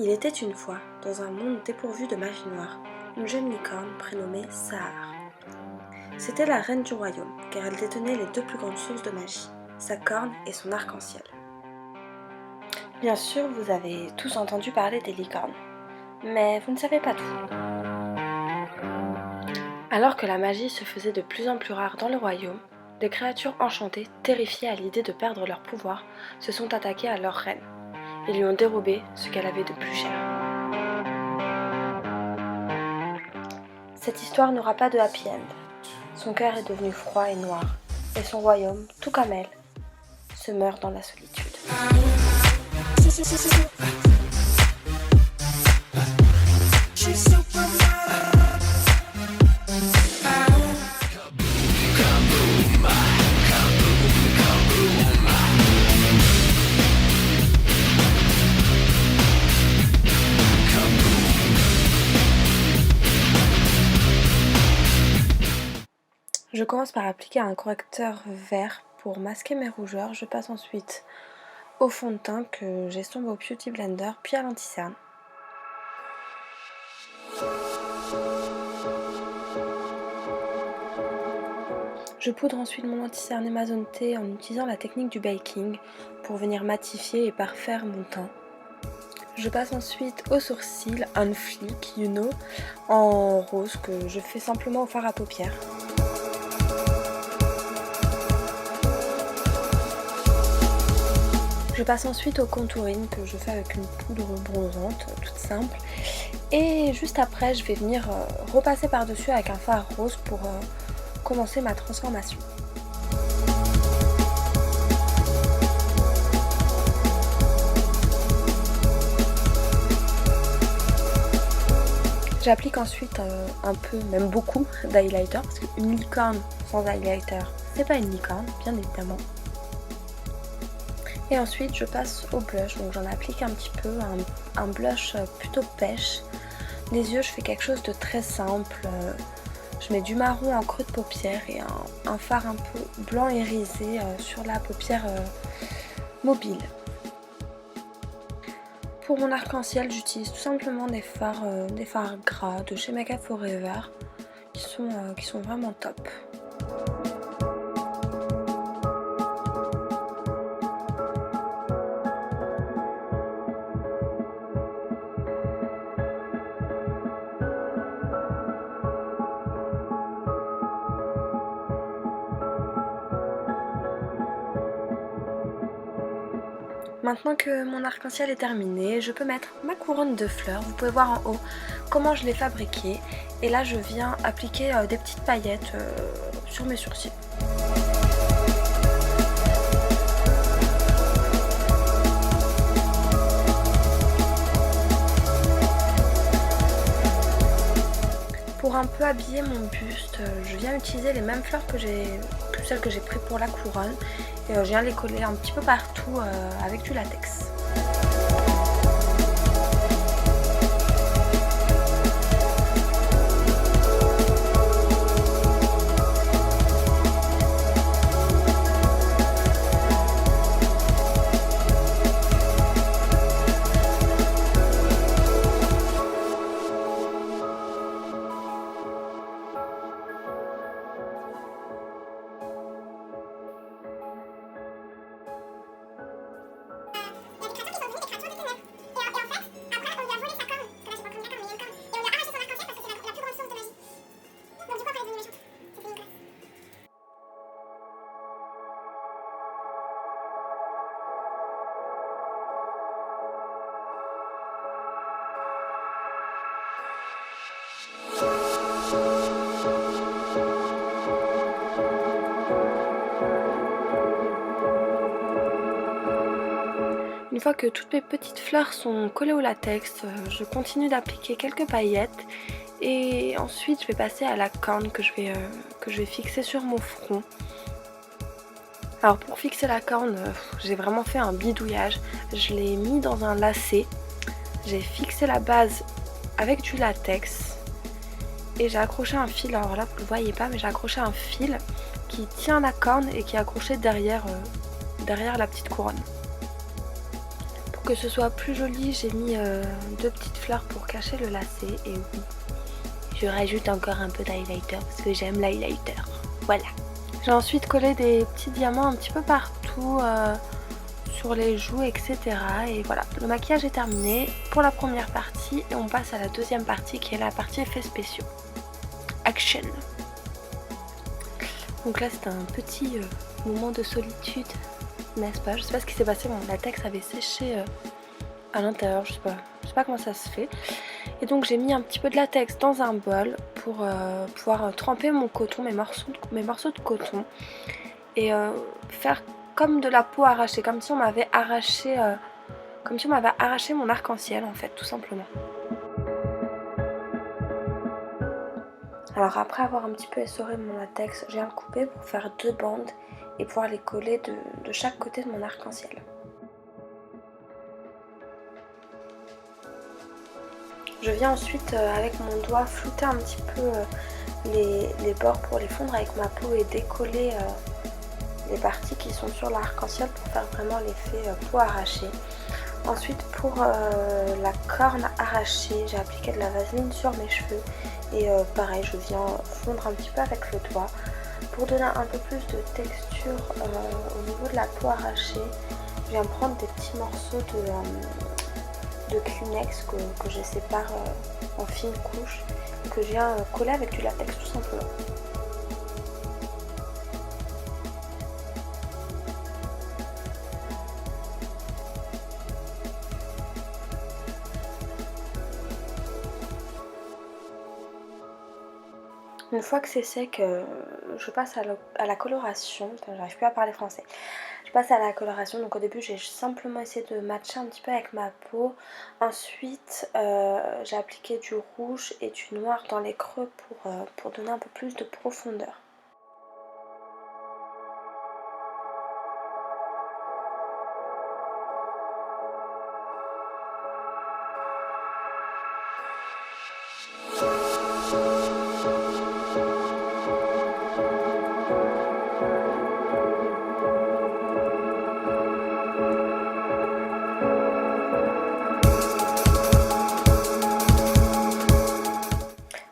Il était une fois, dans un monde dépourvu de magie noire, une jeune licorne prénommée Sahar. C'était la reine du royaume, car elle détenait les deux plus grandes sources de magie, sa corne et son arc-en-ciel. Bien sûr, vous avez tous entendu parler des licornes, mais vous ne savez pas tout. Alors que la magie se faisait de plus en plus rare dans le royaume, des créatures enchantées, terrifiées à l'idée de perdre leur pouvoir, se sont attaquées à leur reine et lui ont dérobé ce qu'elle avait de plus cher. Cette histoire n'aura pas de happy end. Son cœur est devenu froid et noir, et son royaume, tout comme elle, se meurt dans la solitude. Je commence par appliquer un correcteur vert pour masquer mes rougeurs. Je passe ensuite au fond de teint que j'estompe au Beauty Blender, puis à l'anti-cerne. Je poudre ensuite mon anti-cerne Amazon T en utilisant la technique du baking pour venir matifier et parfaire mon teint. Je passe ensuite au sourcil on fleek, en rose que je fais simplement au fard à paupières. Je passe ensuite au contouring que je fais avec une poudre bronzante toute simple. Et juste après, je vais venir repasser par-dessus avec un fard rose pour commencer ma transformation. J'applique ensuite un peu, même beaucoup, d'highlighter parce qu'une licorne sans highlighter, c'est pas une licorne, bien évidemment. Et ensuite je passe au blush, donc j'en applique un petit peu, un blush plutôt pêche. Les yeux, je fais quelque chose de très simple, je mets du marron en creux de paupière et un fard un peu blanc irisé sur la paupière mobile. Pour mon arc-en-ciel, j'utilise tout simplement des fards gras de chez Makeup Forever qui sont vraiment top. Maintenant que mon arc-en-ciel est terminé, je peux mettre ma couronne de fleurs. Vous pouvez voir en haut comment je l'ai fabriquée. Et là, je viens appliquer des petites paillettes sur mes sourcils. Pour un peu habiller mon buste, je viens utiliser les mêmes fleurs que celles que j'ai prises pour la couronne et je viens les coller un petit peu partout avec du latex. Une fois que toutes mes petites fleurs sont collées au latex, je continue d'appliquer quelques paillettes et ensuite je vais passer à la corne que je vais fixer sur mon front. Alors pour fixer la corne, j'ai vraiment fait un bidouillage. Je l'ai mis dans un lacet, j'ai fixé la base avec du latex et j'ai accroché un fil, alors là vous ne le voyez pas mais j'ai accroché un fil qui tient la corne et qui est accroché derrière la petite couronne. que ce soit plus joli, j'ai mis 2 petites fleurs pour cacher le lacet. Et oui, je rajoute encore un peu d'highlighter parce que j'aime l'highlighter. Voilà. J'ai ensuite collé des petits diamants un petit peu partout sur les joues, etc. Et voilà, le maquillage est terminé pour la première partie et on passe à la deuxième partie qui est la partie effets spéciaux. Action. Donc là c'est un petit moment de solitude, n'est-ce pas? Je sais pas ce qui s'est passé, mon latex avait séché à l'intérieur, je sais pas comment ça se fait. Et donc j'ai mis un petit peu de latex dans un bol pour pouvoir tremper mon coton, mes morceaux de coton et faire comme de la peau arrachée, comme si on m'avait arraché mon arc-en-ciel en fait, tout simplement. Alors après avoir un petit peu essoré mon latex, j'ai un coupé pour faire 2 bandes et pouvoir les coller de chaque côté de mon arc-en-ciel. Je viens ensuite avec mon doigt flouter un petit peu les bords pour les fondre avec ma peau et décoller les parties qui sont sur l'arc-en-ciel pour faire vraiment l'effet peau arrachée. Ensuite pour la corne arrachée, j'ai appliqué de la vaseline sur mes cheveux et pareil je viens fondre un petit peu avec le doigt pour donner un peu plus de texture au niveau de la peau arrachée. Je viens prendre des petits morceaux de Kleenex que je sépare en fines couches et que je viens coller avec du latex tout simplement. Une fois que c'est sec, je passe à la coloration. Putain, j'arrive plus à parler français. Je passe à la coloration. Donc au début, j'ai simplement essayé de matcher un petit peu avec ma peau. Ensuite, j'ai appliqué du rouge et du noir dans les creux pour donner un peu plus de profondeur.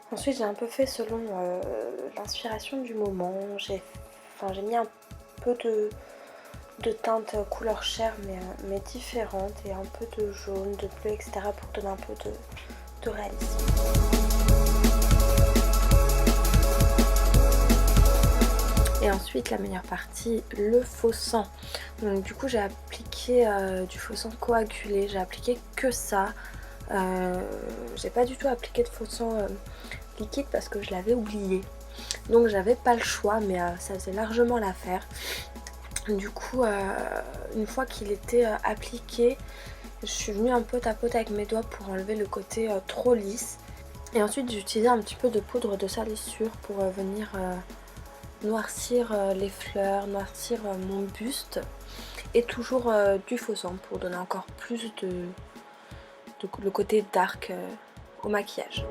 Ensuite j'ai un peu fait selon l'inspiration du moment. J'ai mis un peu de teintes couleur chair mais différentes et un peu de jaune, de bleu, etc. pour donner un peu de réalisme. Et ensuite la meilleure partie, le faux sang. Donc du coup j'ai appliqué du faux sang coagulé, j'ai appliqué que ça. J'ai pas du tout appliqué de faux sang liquide parce que je l'avais oublié. Donc j'avais pas le choix mais ça faisait largement l'affaire. Du coup une fois qu'il était appliqué, je suis venue un peu tapoter avec mes doigts pour enlever le côté trop lisse. Et ensuite j'ai utilisé un petit peu de poudre de salissure pour venir noircir les fleurs, noircir mon buste. Et toujours du faux sang pour donner encore plus le côté dark au maquillage.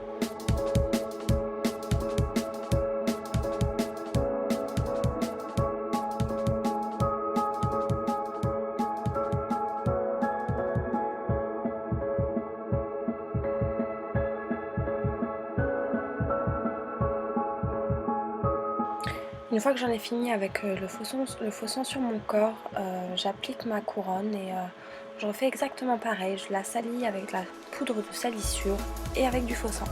Une fois que j'en ai fini avec le faux sang sur mon corps, j'applique ma couronne et je refais exactement pareil. Je la salis avec de la poudre de salissure et avec du faux sang.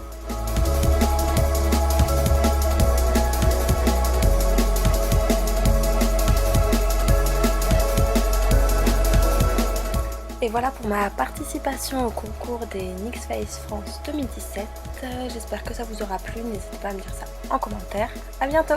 Et voilà pour ma participation au concours des NYX Face France 2017. J'espère que ça vous aura plu. N'hésitez pas à me dire ça en commentaire. A bientôt!